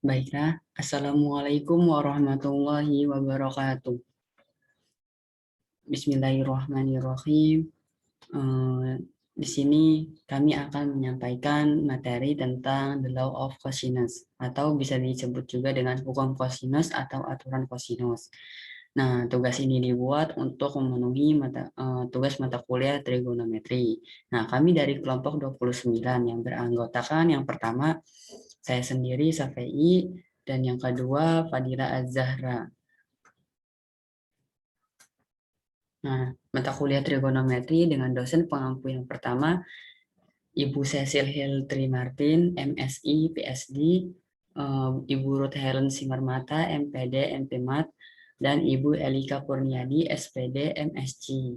Baiklah, Assalamualaikum warahmatullahi wabarakatuh. Bismillahirrahmanirrahim. Eh, di sini kami akan menyampaikan materi tentang the law of cosinus atau bisa disebut juga dengan hukum cosinus atau aturan cosinus. Nah, tugas ini dibuat untuk memenuhi tugas mata kuliah trigonometri. Nah, kami dari kelompok 29 yang beranggotakan yang pertama saya sendiri Safei dan yang kedua Fadila Az-Zahra. Nah, mata kuliah trigonometri dengan dosen pengampu yang pertama Ibu Cecil Hill Trimartin, MSI, PSD, Ibu Ruth Helen Simarmata, MPD, MPMAT, dan Ibu Elika Kurniadi, SPD, MSc.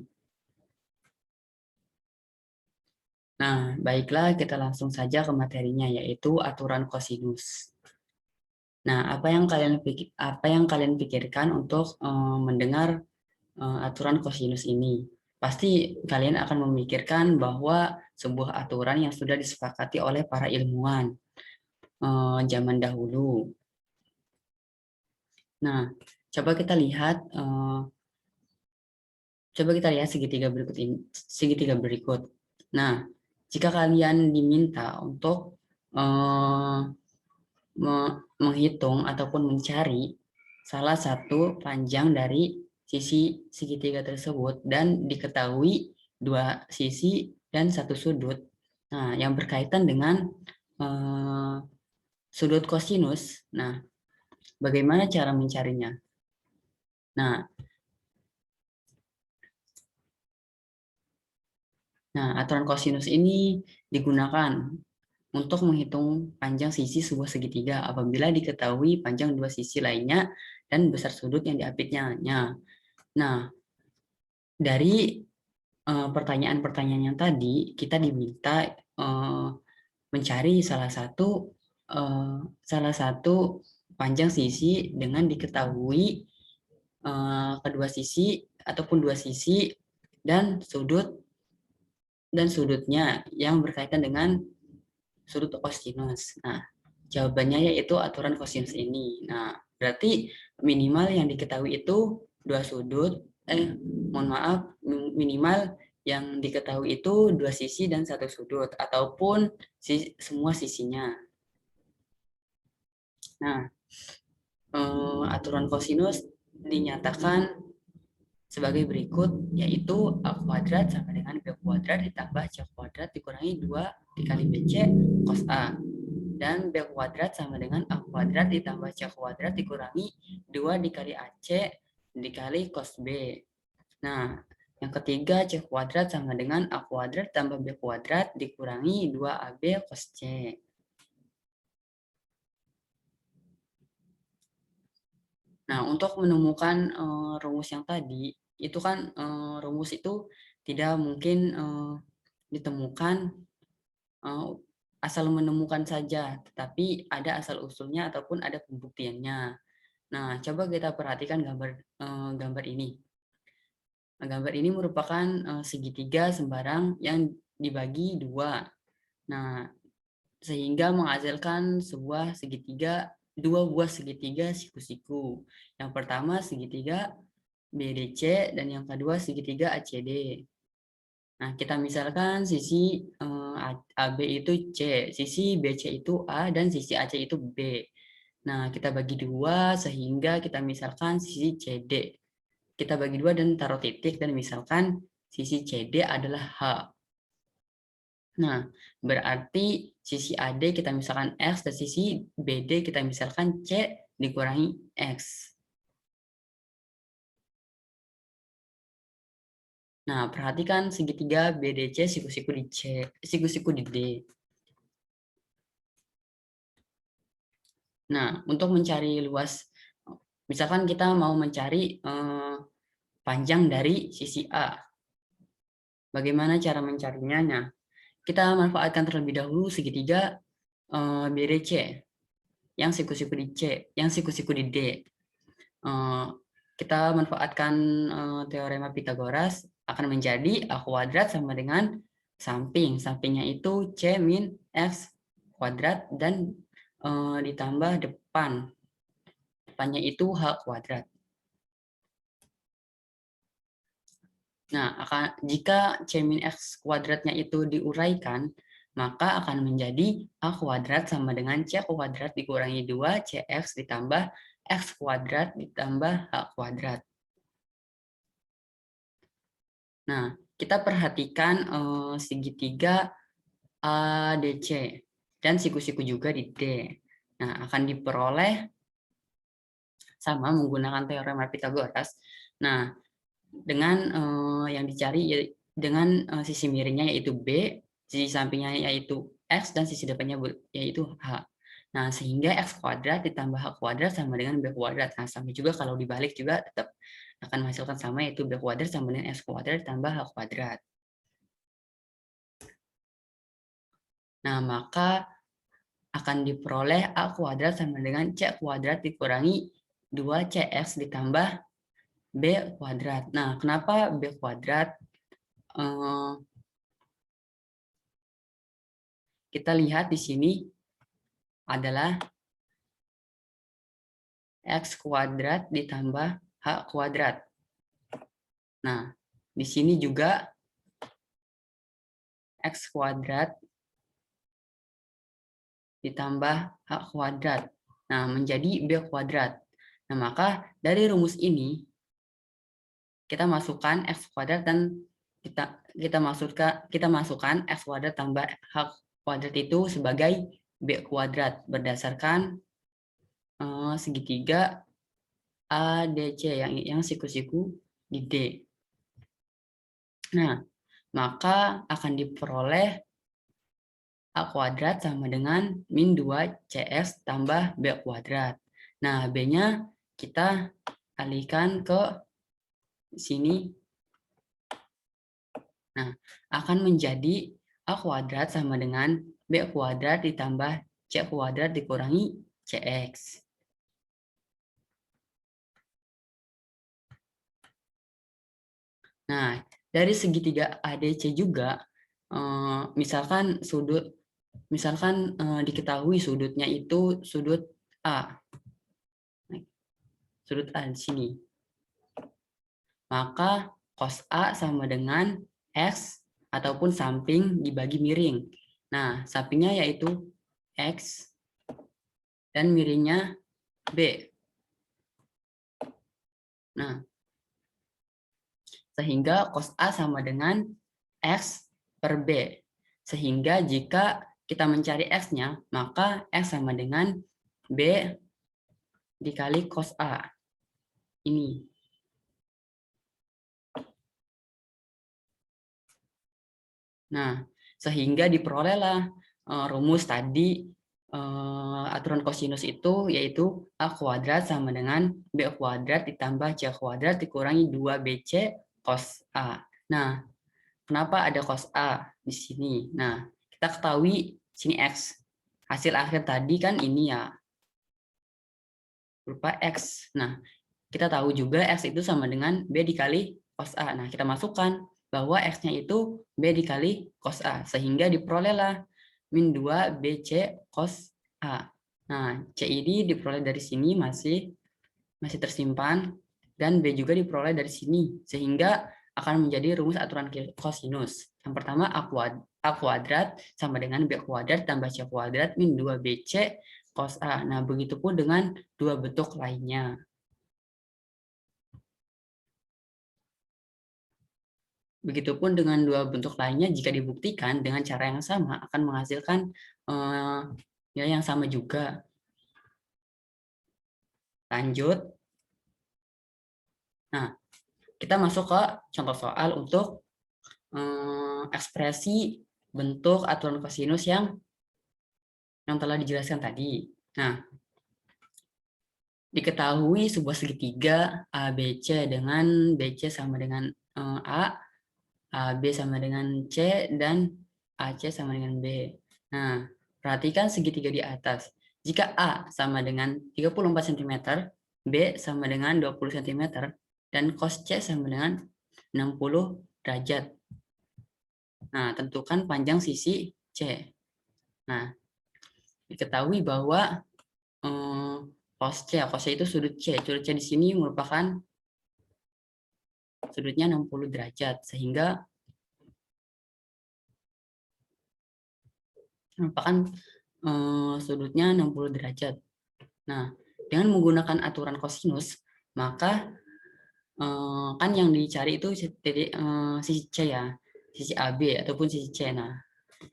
Nah, baiklah kita langsung saja ke materinya yaitu aturan kosinus. Nah, apa yang kalian pikirkan untuk mendengar aturan kosinus ini? Pasti kalian akan memikirkan bahwa sebuah aturan yang sudah disepakati oleh para ilmuwan zaman dahulu. Nah, coba kita lihat segitiga berikut. Nah, jika kalian diminta untuk menghitung ataupun mencari salah satu panjang dari sisi segitiga tersebut dan diketahui dua sisi dan satu sudut. Nah, yang berkaitan dengan sudut kosinus. Nah, bagaimana cara mencarinya? Nah, aturan kosinus ini digunakan untuk menghitung panjang sisi sebuah segitiga apabila diketahui panjang dua sisi lainnya dan besar sudut yang diapitnya. Nah, dari pertanyaan-pertanyaan yang tadi, kita diminta mencari salah satu panjang sisi dengan diketahui kedua sisi ataupun dua sisi dan sudutnya yang berkaitan dengan sudut kosinus. Nah, jawabannya yaitu aturan kosinus ini. Nah, berarti minimal yang diketahui itu dua sudut, mohon maaf, minimal yang diketahui itu dua sisi dan satu sudut, ataupun semua sisinya. Nah, aturan kosinus dinyatakan sebagai berikut, yaitu A kuadrat sama dengan B kuadrat ditambah C kuadrat dikurangi 2 dikali BC cos A. Dan B kuadrat sama dengan A kuadrat ditambah C kuadrat dikurangi 2 dikali AC dikali cos B. Nah, yang ketiga C kuadrat sama dengan A kuadrat tambah B kuadrat dikurangi 2AB cos C. Nah, untuk menemukan rumus yang tadi, itu kan rumus itu tidak mungkin ditemukan asal menemukan saja, tetapi ada asal-usulnya ataupun ada pembuktiannya. Nah, coba kita perhatikan gambar ini. Nah, gambar ini merupakan segitiga sembarang yang dibagi dua. Nah, sehingga menghasilkan dua buah segitiga siku-siku. Yang pertama segitiga BDC dan yang kedua segitiga ACD. Nah, kita misalkan sisi AB itu C, sisi BC itu A, dan sisi AC itu B. Nah, kita bagi dua sehingga kita misalkan sisi CD. Kita bagi dua dan taruh titik dan misalkan sisi CD adalah H. Nah, berarti sisi AD kita misalkan X dan sisi BD kita misalkan C dikurangi X. Nah, perhatikan segitiga BDC siku-siku di C, siku-siku di D. Nah, untuk mencari luas, misalkan kita mau mencari panjang dari sisi A. Bagaimana cara mencarinya? Nah, kita manfaatkan terlebih dahulu segitiga BDC yang siku-siku di C, yang siku-siku di D. Kita manfaatkan teorema Pitagoras akan menjadi A kuadrat sama dengan samping. Sampingnya itu C min X kuadrat dan ditambah depannya itu H kuadrat. Nah, jika C min X kuadratnya itu diuraikan, maka akan menjadi A kuadrat sama dengan C kuadrat dikurangi 2 CX ditambah X kuadrat ditambah H kuadrat. Nah, kita perhatikan segitiga ADC dan siku-siku juga di D. Nah, akan diperoleh sama menggunakan teorema Pythagoras. Nah, dengan yang dicari dengan sisi miringnya yaitu B, sisi sampingnya yaitu X, dan sisi depannya yaitu H. Nah, sehingga X kuadrat ditambah H kuadrat sama dengan B kuadrat. Nah, sama juga kalau dibalik juga tetap akan menghasilkan sama, yaitu B kuadrat sama dengan X kuadrat ditambah H kuadrat. Nah, maka akan diperoleh A kuadrat sama dengan C kuadrat dikurangi 2CX ditambah B kuadrat. Nah, kenapa B kuadrat? Kita lihat di sini adalah X kuadrat ditambah H kuadrat. Nah, di sini juga X kuadrat ditambah H kuadrat. Nah, menjadi B kuadrat. Nah, maka dari rumus ini kita masukkan X kuadrat dan kita masukkan X kuadrat tambah H kuadrat itu sebagai B kuadrat berdasarkan segitiga ADC yang siku-siku di D. Nah, maka akan diperoleh A kuadrat sama dengan min 2CS tambah B kuadrat. Nah, B-nya kita alihkan ke sini. Nah, akan menjadi A kuadrat sama dengan B kuadrat ditambah C kuadrat dikurangi CX. Nah, dari segitiga ADC juga, misalkan diketahui sudutnya itu sudut A. Sudut A di sini. Maka cos A sama dengan X ataupun samping dibagi miring. Nah, sampingnya yaitu X dan miringnya B. Nah, sehingga cos A sama dengan X per B. Sehingga jika kita mencari X-nya, maka X sama dengan B dikali cos A. Ini. Nah, sehingga diperolehlah rumus tadi aturan kosinus itu, yaitu A kuadrat sama dengan B kuadrat ditambah C kuadrat dikurangi 2BC cos A. Nah, kenapa ada cos A di sini? Nah, kita ketahui sini X. Hasil akhir tadi kan ini ya, berupa X. Nah, kita tahu juga X itu sama dengan B dikali cos A. Nah, kita masukkan bahwa X-nya itu B dikali cos A. Sehingga diperolehlah min 2 BC cos A. Nah, C ini diperoleh dari sini masih tersimpan, dan B juga diperoleh dari sini. Sehingga akan menjadi rumus aturan kosinus. Yang pertama, A kuadrat sama dengan B kuadrat tambah C kuadrat min 2 BC cos A. Nah, begitupun dengan dua bentuk lainnya. Begitupun dengan dua bentuk lainnya, jika dibuktikan dengan cara yang sama akan menghasilkan nilai yang sama juga. Lanjut. Nah, kita masuk ke contoh soal untuk ekspresi bentuk aturan kosinus yang telah dijelaskan tadi. Nah, diketahui sebuah segitiga ABC dengan BC sama dengan A, AB sama dengan C, dan AC sama dengan B. Nah, perhatikan segitiga di atas. Jika A sama dengan 34 cm, B sama dengan 20 cm, dan cos C sama dengan 60 derajat. Nah, tentukan panjang sisi C. Nah, diketahui bahwa cos C itu sudut C. Sudut C di sini merupakan sudutnya 60 derajat, sehingga merupakan sudutnya 60 derajat. Nah, dengan menggunakan aturan kosinus, maka kan yang dicari itu sisi C ya, sisi AB ataupun sisi C. Nah,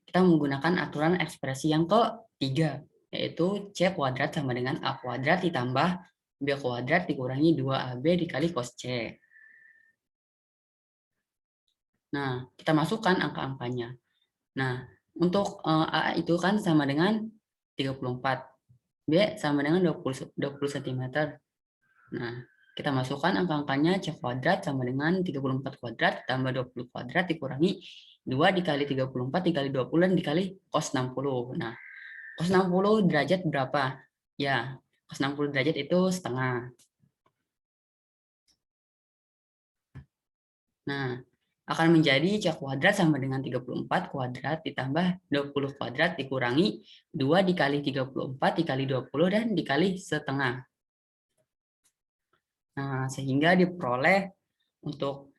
kita menggunakan aturan ekspresi yang ketiga, yaitu C kuadrat sama dengan A kuadrat ditambah B kuadrat dikurangi 2AB dikali cos C. Nah, kita masukkan angka-angkanya. Nah, untuk A itu kan sama dengan 34, B sama dengan 20 cm. Nah, kita masukkan angka-angkanya, C kuadrat sama dengan 34 kuadrat tambah 20 kuadrat dikurangi 2 dikali 34 dikali 20 dan dikali cos 60. Nah, cos 60 derajat berapa? Ya, cos 60 derajat itu setengah. Nah, akan menjadi C kuadrat sama dengan 34 kuadrat ditambah 20 kuadrat dikurangi 2 dikali 34 dikali 20 dan dikali setengah. Nah, sehingga diperoleh untuk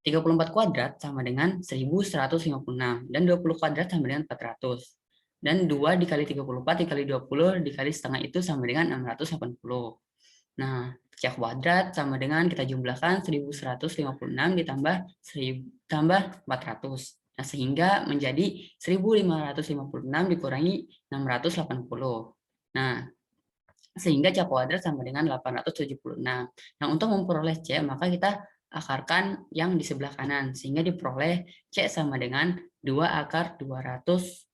34 kuadrat sama dengan 1156 dan 20 kuadrat sama dengan 400. Dan 2 dikali 34 dikali 20 dikali setengah itu sama dengan 680. Nah, C kuadrat sama dengan kita jumlahkan 1156 ditambah 400. Nah, sehingga menjadi 1556 dikurangi 680. Nah, sehingga C kuadrat sama dengan 876. Nah, untuk memperoleh C, maka kita akarkan yang di sebelah kanan, sehingga diperoleh C sama dengan 2 akar 219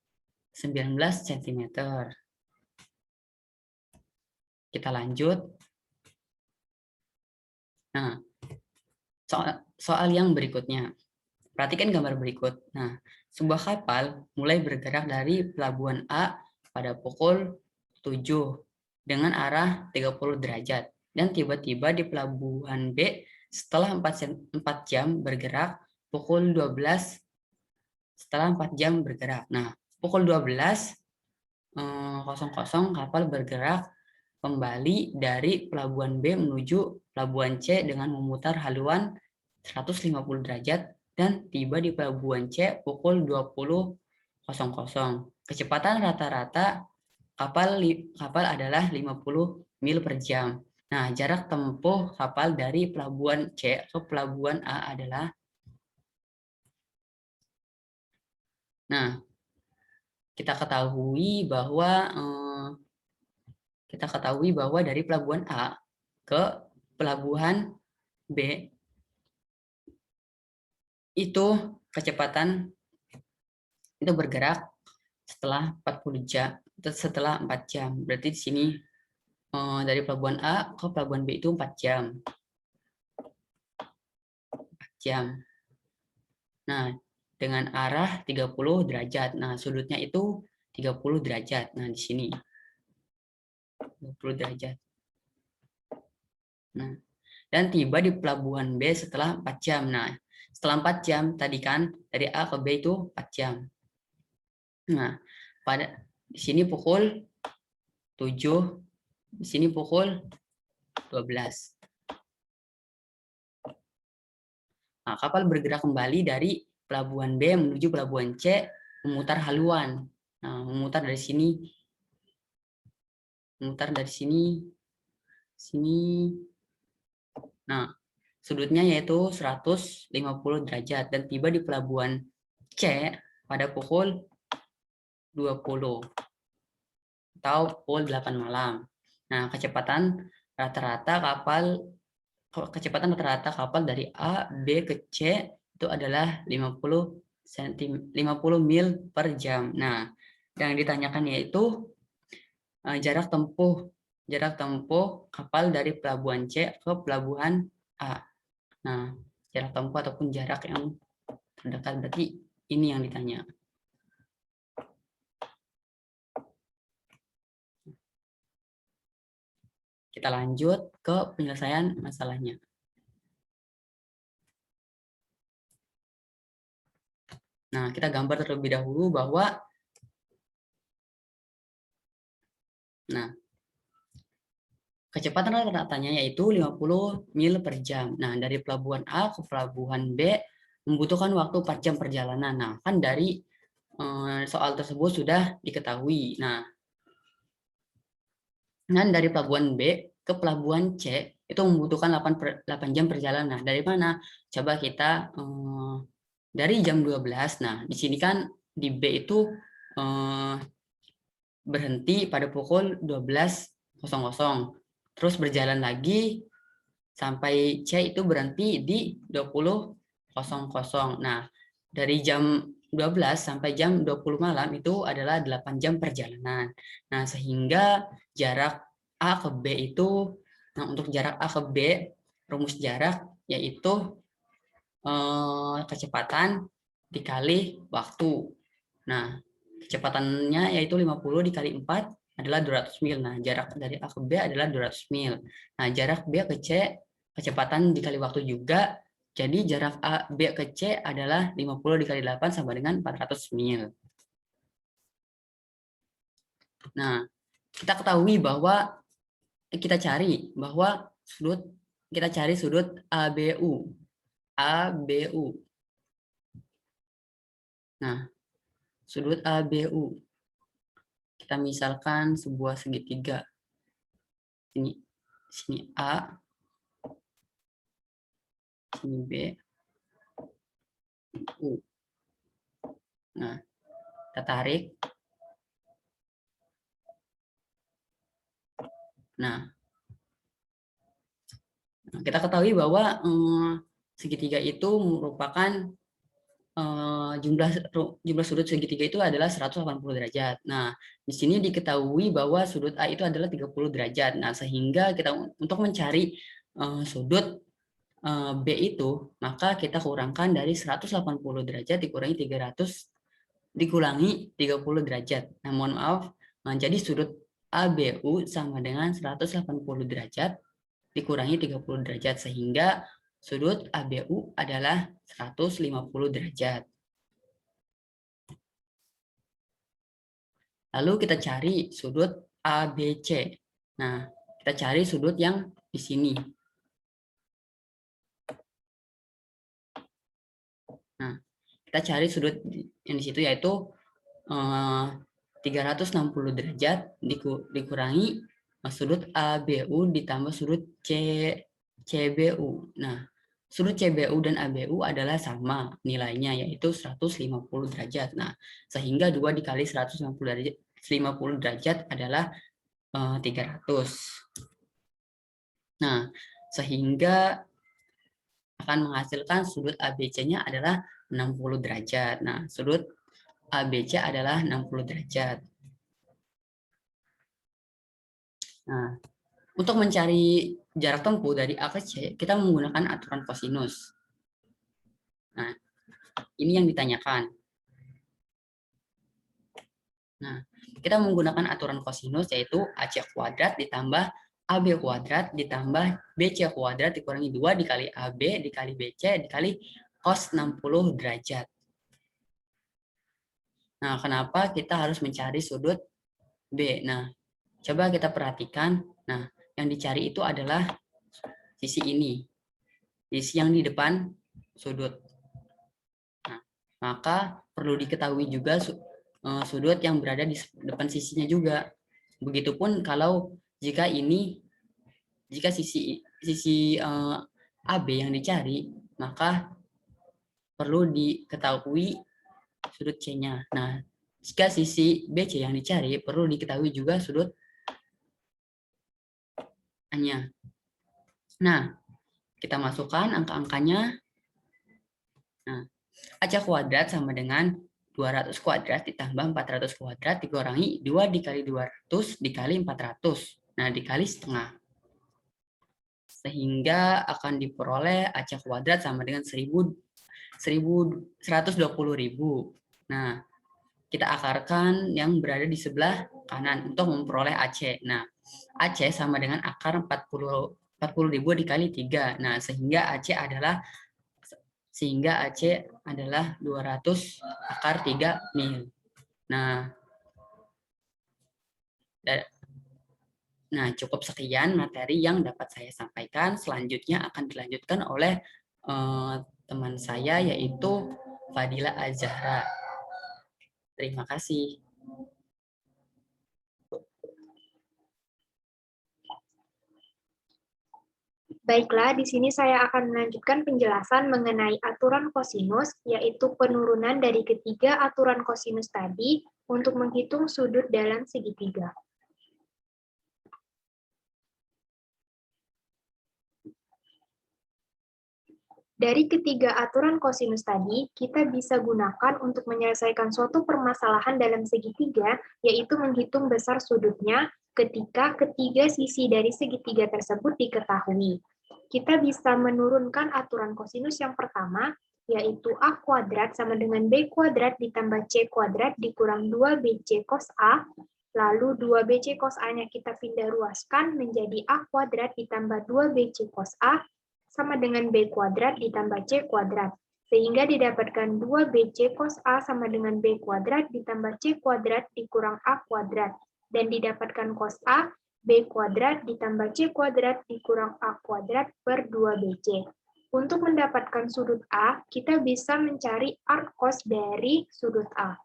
cm. Kita lanjut. Nah, soal yang berikutnya. Perhatikan gambar berikut. Nah, sebuah kapal mulai bergerak dari pelabuhan A pada pukul 7 dengan arah 30 derajat dan tiba-tiba di pelabuhan B setelah 4 jam bergerak pukul 12 setelah 4 jam bergerak. Nah, pukul 12.00 kapal bergerak kembali dari pelabuhan B menuju pelabuhan C dengan memutar haluan 150 derajat dan tiba di pelabuhan C pukul 20.00. Kecepatan rata-rata kapal adalah 50 mil per jam. Nah, jarak tempuh kapal dari pelabuhan C ke pelabuhan A adalah, nah, kita ketahui bahwa dari pelabuhan A ke pelabuhan B itu kecepatan itu bergerak setelah 40 jam, setelah 4 jam. Berarti di sini dari pelabuhan A ke pelabuhan B itu 4 jam. 4 jam. Nah, dengan arah 30 derajat. Nah, sudutnya itu 30 derajat. Nah, di sini 30 derajat. Nah, dan tiba di pelabuhan B setelah 4 jam. Nah, setelah 4 jam tadi kan dari A ke B itu 4 jam. Nah, pada di sini pukul 7, di sini pukul 12. Nah, kapal bergerak kembali dari pelabuhan B menuju pelabuhan C memutar haluan. Nah, memutar dari sini, sini. Nah, sudutnya yaitu 150 derajat dan tiba di pelabuhan C pada pukul 20 atau pukul 8 malam. Nah, kecepatan rata-rata kapal dari A, B ke C itu adalah 50 mil per jam. Nah, yang ditanyakan yaitu jarak tempuh kapal dari pelabuhan C ke pelabuhan A. Nah, jarak tempuh ataupun jarak yang terdekat berarti ini yang ditanya. Kita lanjut ke penyelesaian masalahnya. Nah, Nah, kita gambar terlebih dahulu bahwa kecepatan rata-ratanya yaitu 50 mil per jam. Nah, dari pelabuhan A ke pelabuhan B membutuhkan waktu 4 jam perjalanan. Nah, kan dari soal tersebut sudah diketahui. Nah, dan dari pelabuhan B ke pelabuhan C itu membutuhkan 8 jam perjalanan. Dari mana? Coba kita dari jam 12. Nah, di sini kan di B itu berhenti pada pukul 12.00. Terus berjalan lagi sampai C itu berhenti di 20.00. Nah, dari jam 12 sampai jam 20 malam itu adalah 8 jam perjalanan. Nah, sehingga jarak A ke B itu, nah untuk jarak A ke B, rumus jarak yaitu kecepatan dikali waktu. Nah, kecepatannya yaitu 50 dikali 4 adalah 200 mil. Nah, jarak dari A ke B adalah 200 mil. Nah, jarak B ke C, kecepatan dikali waktu juga. Jadi jarak A, B ke C adalah 50 dikali 8 sama dengan 400 mil. Nah, kita ketahui bahwa kita cari sudut ABU. ABU. Nah, sudut ABU. Kita misalkan sebuah segitiga. Sini A, sini B, U. Nah, kita tarik. Nah, kita ketahui bahwa segitiga itu merupakan jumlah sudut segitiga itu adalah 180 derajat. Nah, di sini diketahui bahwa sudut A itu adalah 30 derajat. Nah, sehingga kita untuk mencari sudut B itu, maka kita kurangkan dari 180 derajat dikurangi 300 dikurangi 30 derajat. Nah, mohon maaf, jadi sudut ABU sama dengan 180 derajat dikurangi 30 derajat, sehingga sudut ABU adalah 150 derajat. Lalu kita cari sudut ABC. Nah, kita cari sudut yang di sini. Nah, kita cari sudut yang di situ yaitu 360 derajat dikurangi sudut ABU ditambah sudut CBU. Nah, sudut CBU dan ABU adalah sama nilainya yaitu 150 derajat. Nah, sehingga 2 dikali 150 derajat adalah 300. Nah, sehingga akan menghasilkan sudut ABC-nya adalah 60 derajat. Nah, sudut ABC adalah 60 derajat. Nah, untuk mencari jarak tempuh dari A ke C, kita menggunakan aturan kosinus. Nah, ini yang ditanyakan. Nah, kita menggunakan aturan kosinus yaitu AC kuadrat ditambah AB kuadrat ditambah BC kuadrat dikurangi 2 dikali AB dikali BC dikali cos 60 derajat. Nah, kenapa kita harus mencari sudut B? Nah, coba kita perhatikan. Nah, yang dicari itu adalah sisi ini. Sisi yang di depan sudut. Nah, maka perlu diketahui juga sudut yang berada di depan sisinya juga. Begitupun kalau jika sisi AB yang dicari, maka perlu diketahui sudut C-nya. Nah, jika sisi BC yang dicari, perlu diketahui juga sudut A-nya. Nah, kita masukkan angka-angkanya. Nah, AC kuadrat sama dengan 200 kuadrat ditambah 400 kuadrat dikurangi 2 dikali 200 dikali 400. Nah, dikali setengah. Sehingga akan diperoleh AC kuadrat sama dengan 120.000. Nah, kita akarkan yang berada di sebelah kanan untuk memperoleh AC. Nah, AC sama dengan akar 40.000 dikali 3. Nah, sehingga AC adalah sehingga AC adalah 200 akar 3 mil. Nah, cukup sekian materi yang dapat saya sampaikan. Selanjutnya akan dilanjutkan oleh teman saya, yaitu Fadila Azhara. Terima kasih. Baiklah, di sini saya akan melanjutkan penjelasan mengenai aturan kosinus, yaitu penurunan dari ketiga aturan kosinus tadi untuk menghitung sudut dalam segitiga. Dari ketiga aturan kosinus tadi, kita bisa gunakan untuk menyelesaikan suatu permasalahan dalam segitiga, yaitu menghitung besar sudutnya ketika ketiga sisi dari segitiga tersebut diketahui. Kita bisa menurunkan aturan kosinus yang pertama, yaitu A kuadrat sama dengan B kuadrat ditambah C kuadrat dikurang 2BC cos A, lalu 2BC cos A-nya kita pindah ruaskan menjadi A kuadrat ditambah 2BC cos A, sama dengan B kuadrat ditambah C kuadrat. Sehingga didapatkan 2BC cos A sama dengan B kuadrat ditambah C kuadrat dikurang A kuadrat. Dan didapatkan cos A, B kuadrat ditambah C kuadrat dikurang A kuadrat per 2BC. Untuk mendapatkan sudut A, kita bisa mencari arc cos dari sudut A.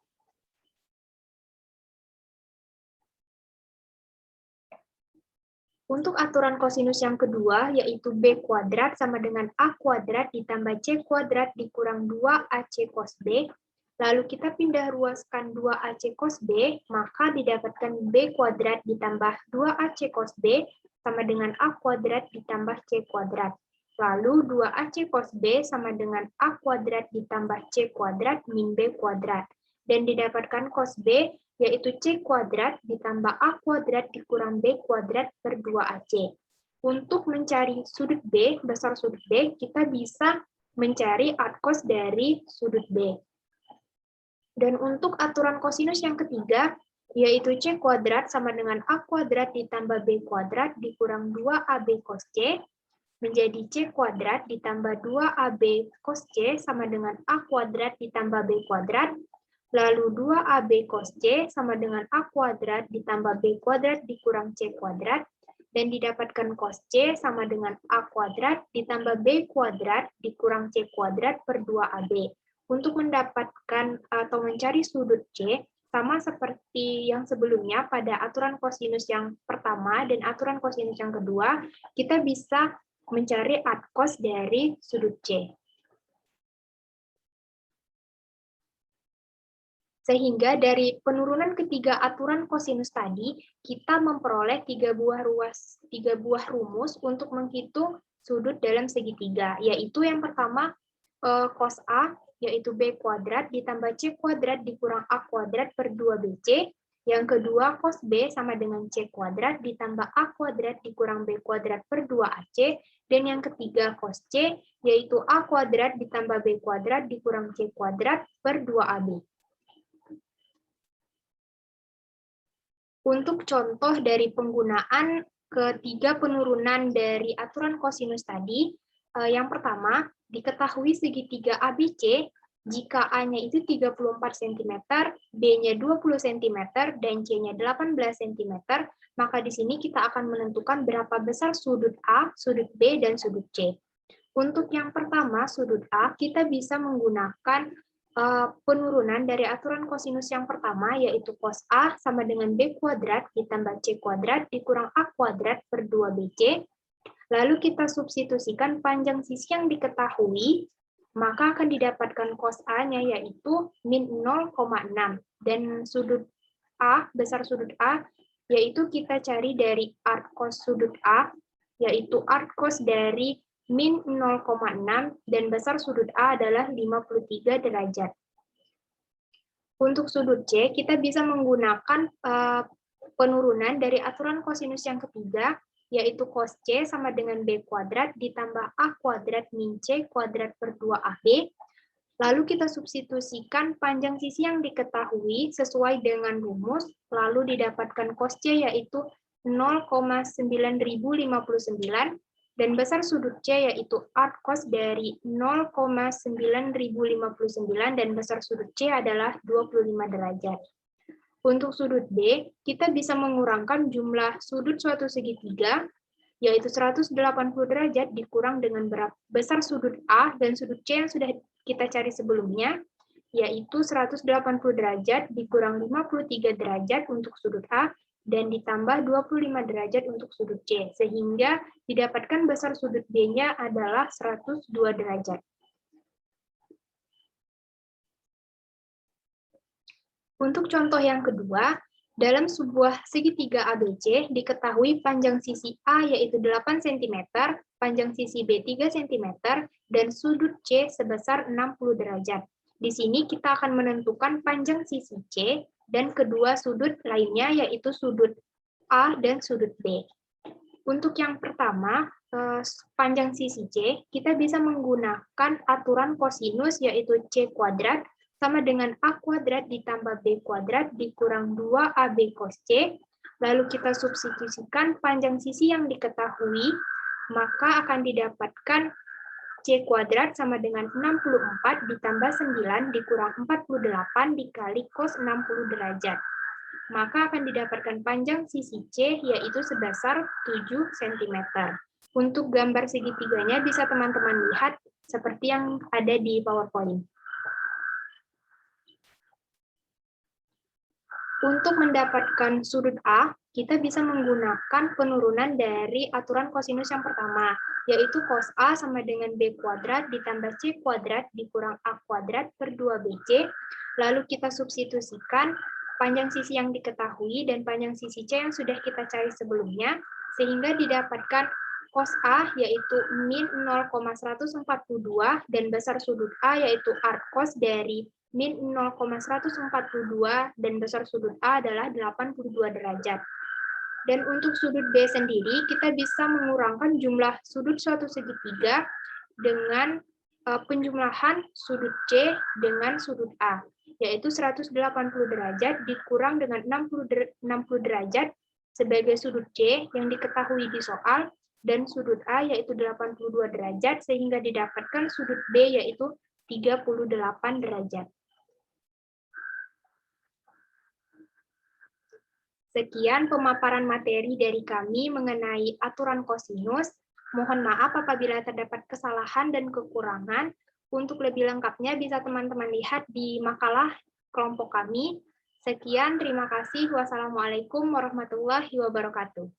Untuk aturan kosinus yang kedua, yaitu B kuadrat sama dengan A kuadrat ditambah C kuadrat dikurang 2AC cos B, lalu kita pindah ruaskan 2AC cos B, maka didapatkan B kuadrat ditambah 2AC cos B sama dengan A kuadrat ditambah C kuadrat. Lalu 2AC cos B sama dengan A kuadrat ditambah C kuadrat min B kuadrat. Dan didapatkan cos B yaitu C kuadrat ditambah A kuadrat dikurang B kuadrat per 2AC. Untuk mencari sudut B, besar sudut B, kita bisa mencari arc cos dari sudut B. Dan untuk aturan kosinus yang ketiga, yaitu C kuadrat sama dengan A kuadrat ditambah B kuadrat dikurang 2AB cos C, menjadi C kuadrat ditambah 2AB cos C sama dengan A kuadrat ditambah B kuadrat, lalu 2AB cos C sama dengan A kuadrat ditambah B kuadrat dikurang C kuadrat, dan didapatkan cos C sama dengan A kuadrat ditambah B kuadrat dikurang C kuadrat per 2AB. Untuk mendapatkan atau mencari sudut C, sama seperti yang sebelumnya pada aturan kosinus yang pertama dan aturan kosinus yang kedua, kita bisa mencari arc cos dari sudut C. Sehingga dari penurunan ketiga aturan kosinus tadi, kita memperoleh tiga buah rumus untuk menghitung sudut dalam segitiga, yaitu yang pertama cos A, yaitu B kuadrat ditambah C kuadrat dikurang A kuadrat per 2BC, yang kedua cos B sama dengan C kuadrat ditambah A kuadrat dikurang B kuadrat per 2AC, dan yang ketiga cos C, yaitu A kuadrat ditambah B kuadrat dikurang C kuadrat per 2AB. Untuk contoh dari penggunaan ketiga penurunan dari aturan kosinus tadi, yang pertama, diketahui segitiga ABC, jika A-nya itu 34 cm, B-nya 20 cm, dan C-nya 18 cm, maka di sini kita akan menentukan berapa besar sudut A, sudut B, dan sudut C. Untuk yang pertama, sudut A, kita bisa menggunakan penurunan dari aturan kosinus yang pertama, yaitu cos A sama dengan B kuadrat ditambah C kuadrat dikurang A kuadrat per 2BC. Lalu kita substitusikan panjang sisi yang diketahui, maka akan didapatkan cos A-nya yaitu min 0,6. Dan sudut A, besar sudut A, yaitu kita cari dari arc cos sudut A, yaitu arc cos dari min 0,6 dan besar sudut A adalah 53 derajat. Untuk sudut C, kita bisa menggunakan penurunan dari aturan kosinus yang ketiga, yaitu cos C sama dengan B kuadrat ditambah A kuadrat min C kuadrat per 2AB. Lalu kita substitusikan panjang sisi yang diketahui sesuai dengan rumus, lalu didapatkan cos C yaitu 0,9059 dan besar sudut C yaitu art cos dari 0,9059 dan besar sudut C adalah 25 derajat. Untuk sudut B, kita bisa mengurangkan jumlah sudut suatu segitiga, yaitu 180 derajat dikurang dengan besar sudut A dan sudut C yang sudah kita cari sebelumnya, yaitu 180 derajat dikurang 53 derajat untuk sudut A, dan ditambah 25 derajat untuk sudut C, sehingga didapatkan besar sudut B-nya adalah 102 derajat. Untuk contoh yang kedua, dalam sebuah segitiga ABC diketahui panjang sisi A yaitu 8 cm, panjang sisi B 3 cm, dan sudut C sebesar 60 derajat. Di sini kita akan menentukan panjang sisi C dan kedua sudut lainnya yaitu sudut A dan sudut B. Untuk yang pertama, panjang sisi C, kita bisa menggunakan aturan kosinus yaitu C kuadrat sama dengan A kuadrat ditambah B kuadrat dikurang 2AB cos C, lalu kita substitusikan panjang sisi yang diketahui, maka akan didapatkan C kuadrat sama dengan 64 ditambah 9 dikurang 48 dikali cos 60 derajat. Maka akan didapatkan panjang sisi C yaitu sebesar 7 cm. Untuk gambar segitiganya bisa teman-teman lihat seperti yang ada di PowerPoint. Untuk mendapatkan sudut A, kita bisa menggunakan penurunan dari aturan kosinus yang pertama, yaitu cos A sama dengan B kuadrat ditambah C kuadrat dikurang A kuadrat per 2BC, lalu kita substitusikan panjang sisi yang diketahui dan panjang sisi C yang sudah kita cari sebelumnya, sehingga didapatkan cos A yaitu min 0,142 dan besar sudut A yaitu arc cos dari min 0,142 dan besar sudut A adalah 82 derajat. Dan untuk sudut B sendiri, kita bisa mengurangkan jumlah sudut suatu segitiga dengan penjumlahan sudut C dengan sudut A, yaitu 180 derajat dikurang dengan 60 derajat sebagai sudut C yang diketahui di soal, dan sudut A yaitu 82 derajat, sehingga didapatkan sudut B yaitu 38 derajat. Sekian pemaparan materi dari kami mengenai aturan kosinus. Mohon maaf apabila terdapat kesalahan dan kekurangan. Untuk lebih lengkapnya bisa teman-teman lihat di makalah kelompok kami. Sekian, terima kasih. Wassalamualaikum warahmatullahi wabarakatuh.